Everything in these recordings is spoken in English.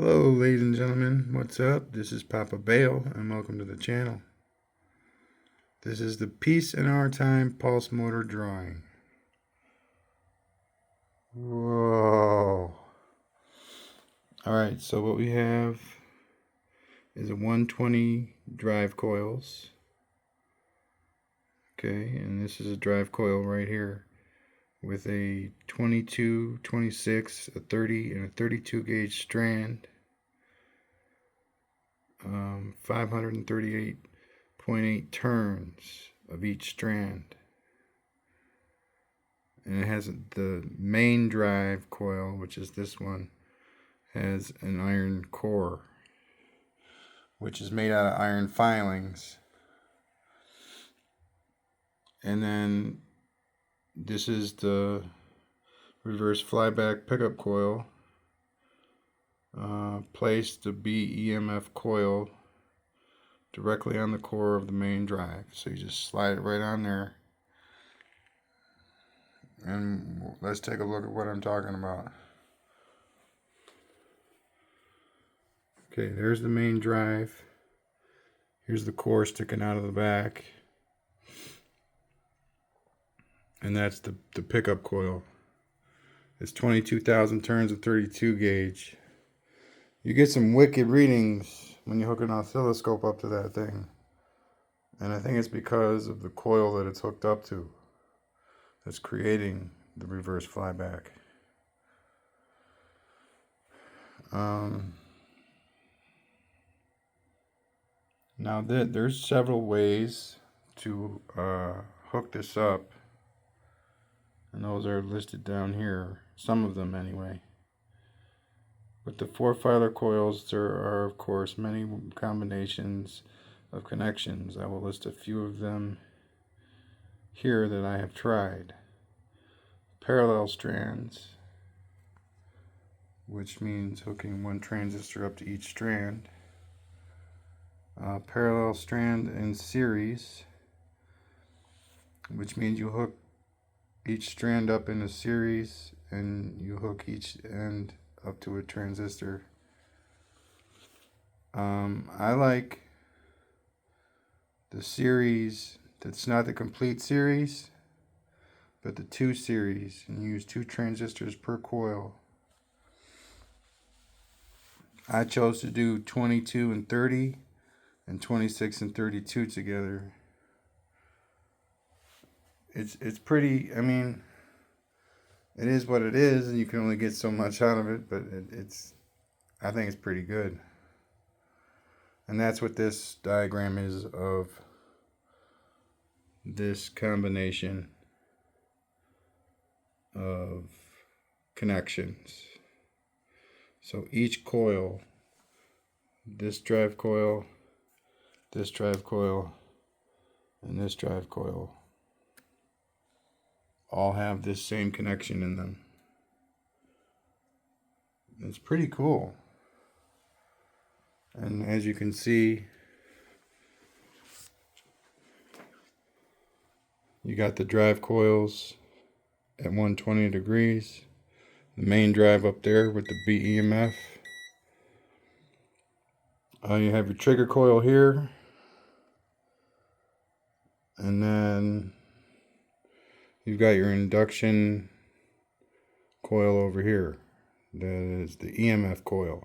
Hello ladies and gentlemen, what's up? This is Papa Bale and welcome to the channel. This is the Peace in Our Time pulse motor drawing. Whoa. Alright, so what we have is a 120 drive coils. Okay, and this is a drive coil right here with a 22, 26, a 30, and a 32 gauge strand. 538.8 turns of each strand. And it has the main drive coil, which is this one, has an iron core, which is made out of iron filings. And then this is the reverse flyback pickup coil. Place the BEMF coil directly on the core of the main drive. So you just slide it right on there. And let's take a look at what I'm talking about. Okay, there's the main drive. Here's the core sticking out of the back. And that's the pickup coil. It's 22,000 turns of 32 gauge. You get some wicked readings when you hook an oscilloscope up to that thing. And I think it's because of the coil that it's hooked up to that's creating the reverse flyback. Now there's several ways to hook this up, and those are listed down here, some of them anyway. With the 4-filer coils, there are of course many combinations of connections. I will list a few of them here that I have tried. Parallel strands, which means hooking one transistor up to each strand. Parallel strand in series, which means you hook each strand up in a series and you hook each end up to a transistor. I like the series that's not the complete series, but the 2 series, and use 2 transistors per coil. I chose to do 22 and 30 and 26 and 32 together. It's pretty, I mean, it is what it is, and you can only get so much out of it, but I think it's pretty good. And that's what this diagram is of this combination of connections. So each coil, this drive coil, and this drive coil, all have this same connection in them. It's pretty cool. And as you can see, you got the drive coils at 120 degrees, the main drive up there with the BEMF. You have your trigger coil here, and then you've got your induction coil over here. That is the EMF coil.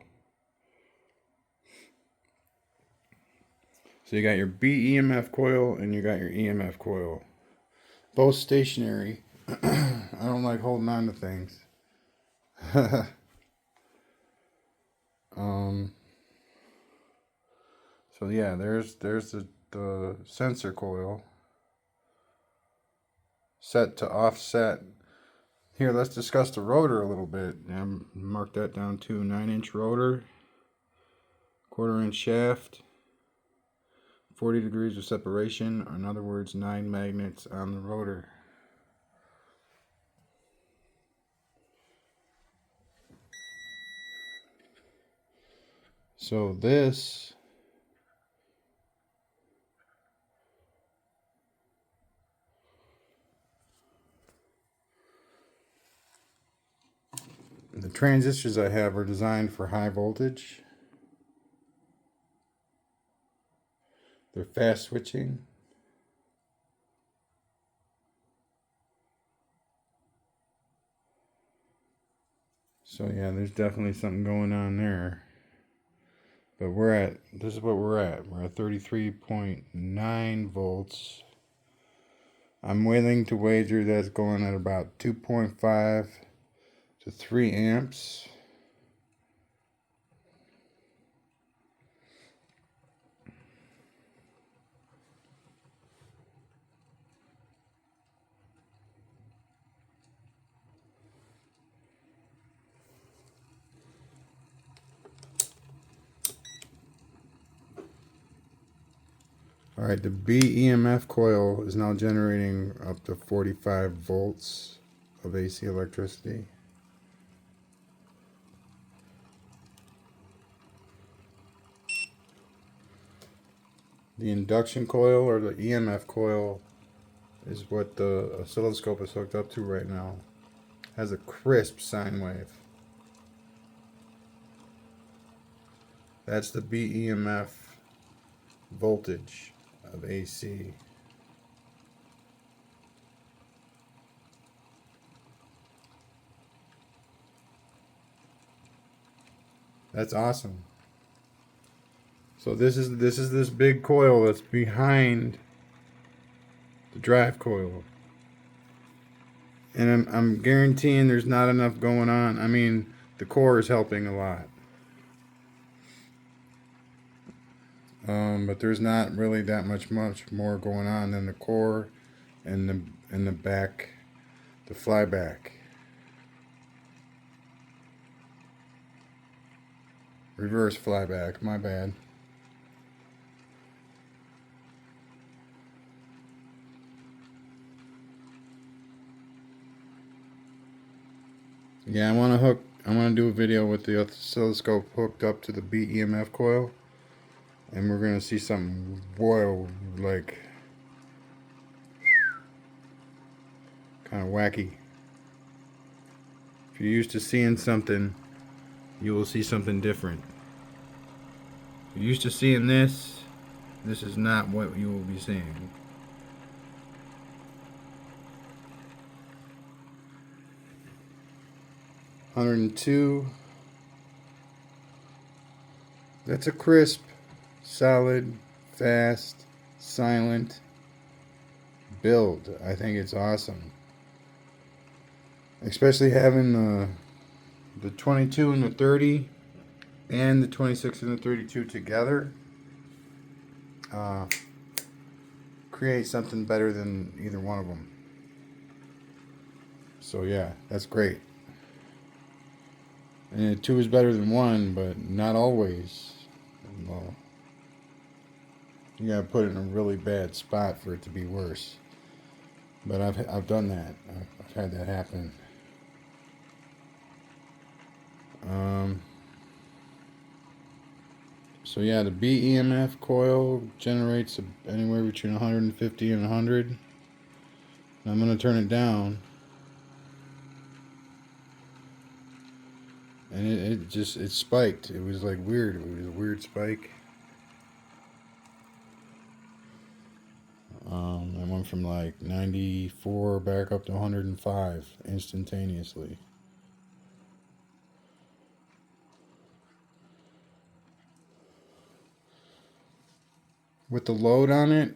So you got your BEMF coil and you got your EMF coil. Both stationary. I don't like holding on to things. So yeah, there's the sensor coil set to offset. Here, let's discuss the rotor a little bit. Mark that down too. 9-inch rotor, 1/4-inch shaft, 40 degrees of separation, or in other words, 9 magnets on the rotor. So this the transistors I have are designed for high voltage. They're fast switching. So yeah, there's definitely something going on there. But this is what we're at. We're at 33.9 volts. I'm willing to wager that's going at about 2.5 to 3 amps. All right, the BEMF coil is now generating up to 45 volts of AC electricity. The induction coil, or the EMF coil, is what the oscilloscope is hooked up to right now. Has a crisp sine wave. That's the BEMF voltage of AC. That's awesome. So this is this big coil that's behind the drive coil. And I'm guaranteeing there's not enough going on. I mean, the core is helping a lot. But there's not really that much more going on than the core and the back, the flyback. Reverse flyback, my bad. Yeah, I want to do a video with the oscilloscope hooked up to the BEMF coil, and we're going to see something, boy, like kind of wacky. If you're used to seeing something, you will see something different. If you're used to seeing this is not what you will be seeing. $102. That's a crisp, solid, fast, silent build. I think it's awesome. Especially having the 22 and the 30 and the 26 and the 32 together. Create something better than either one of them. So yeah, that's great. And 2 is better than 1, but not always. Well, you gotta put it in a really bad spot for it to be worse. But I've done that. I've had that happen. So yeah, the BEMF coil generates anywhere between 150 and 100. I'm gonna turn it down, and it spiked. It was like weird. It was a weird spike. I went from like 94 back up to 105 instantaneously. With the load on it,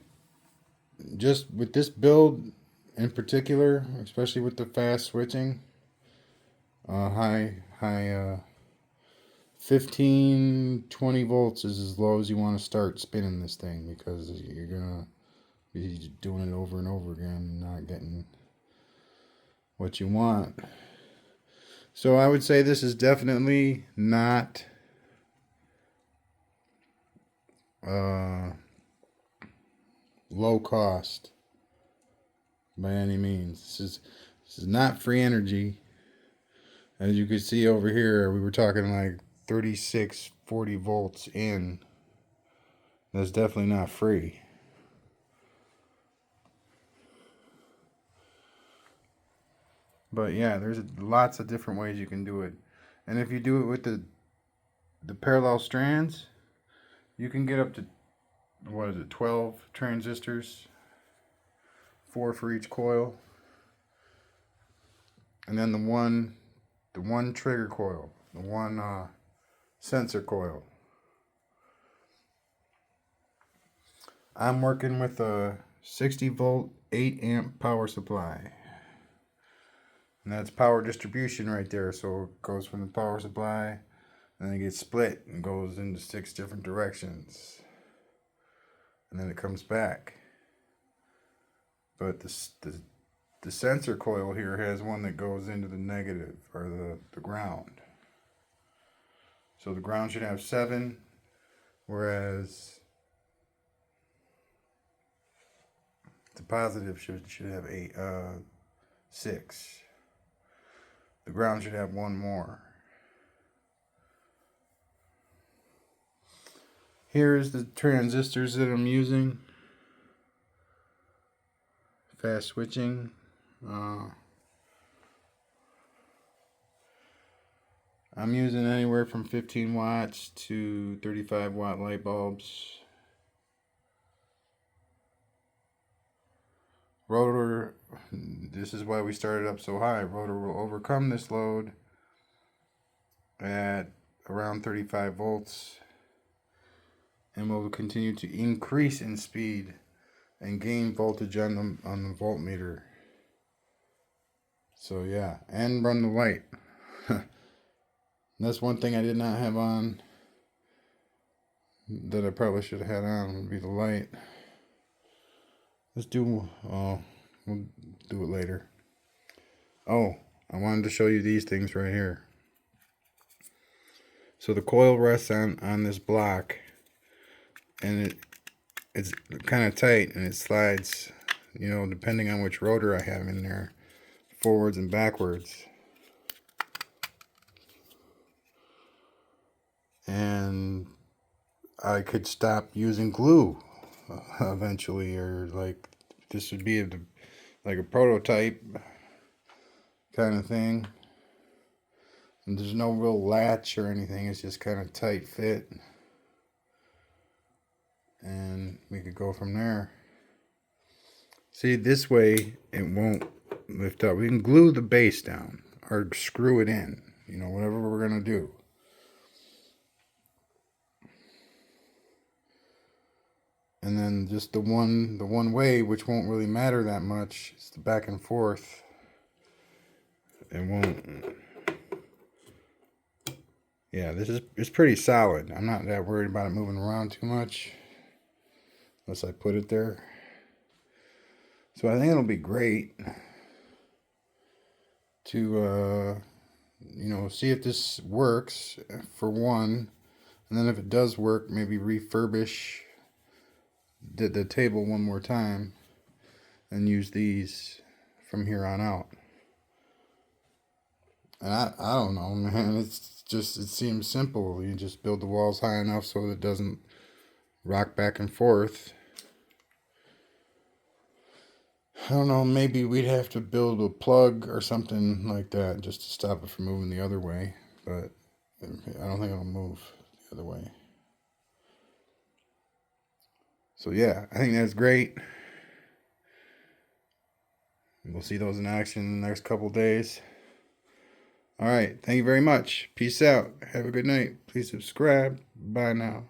just with this build in particular, especially with the fast switching, high 15, 20 volts is as low as you want to start spinning this thing, because you're gonna be doing it over and over again and not getting what you want. So I would say this is definitely not low cost by any means. This is not free energy. As you can see over here, we were talking like 36, 40 volts in. That's definitely not free. But yeah, there's lots of different ways you can do it. And if you do it with the parallel strands, you can get up to, what is it, 12 transistors, 4 for each coil. And then the one trigger coil, the one sensor coil. I'm working with a 60 volt 8 amp power supply, and that's power distribution right there. So it goes from the power supply and then it gets split and goes into 6 different directions, and then it comes back. But the sensor coil here has one that goes into the negative, or the ground. So the ground should have 7, whereas the positive should have 6. The ground should have 1 more. Here's the transistors that I'm using. Fast switching. I'm using anywhere from 15 watts to 35 watt light bulbs. Rotor, this is why we started up so high. Rotor will overcome this load at around 35 volts and will continue to increase in speed and gain voltage on the voltmeter. So yeah, and run the light. That's one thing I did not have on that I probably should have had on, would be the light. We'll do it later. Oh, I wanted to show you these things right here. So the coil rests on this block, and it's kind of tight, and it slides, you know, depending on which rotor I have in there, forwards and backwards. And I could stop using glue eventually, or like this would be like a prototype kind of thing. And there's no real latch or anything, it's just kind of tight fit, and we could go from there. See, this way it won't lift up. We can glue the base down or screw it in, you know, whatever we're gonna do. And then just the one way, which won't really matter that much, is the back and forth. It won't. Yeah, it's pretty solid. I'm not that worried about it moving around too much, unless I put it there. So I think it'll be great to you know, see if this works for one, and then if it does work, maybe refurbish the table one more time and use these from here on out. And I don't know, man, it's just, it seems simple. You just build the walls high enough so that it doesn't rock back and forth. I don't know, maybe we'd have to build a plug or something like that just to stop it from moving the other way, but I don't think it'll move the other way. So yeah, I think that's great. We'll see those in action in the next couple days. All right, thank you very much. Peace out. Have a good night. Please subscribe. Bye now.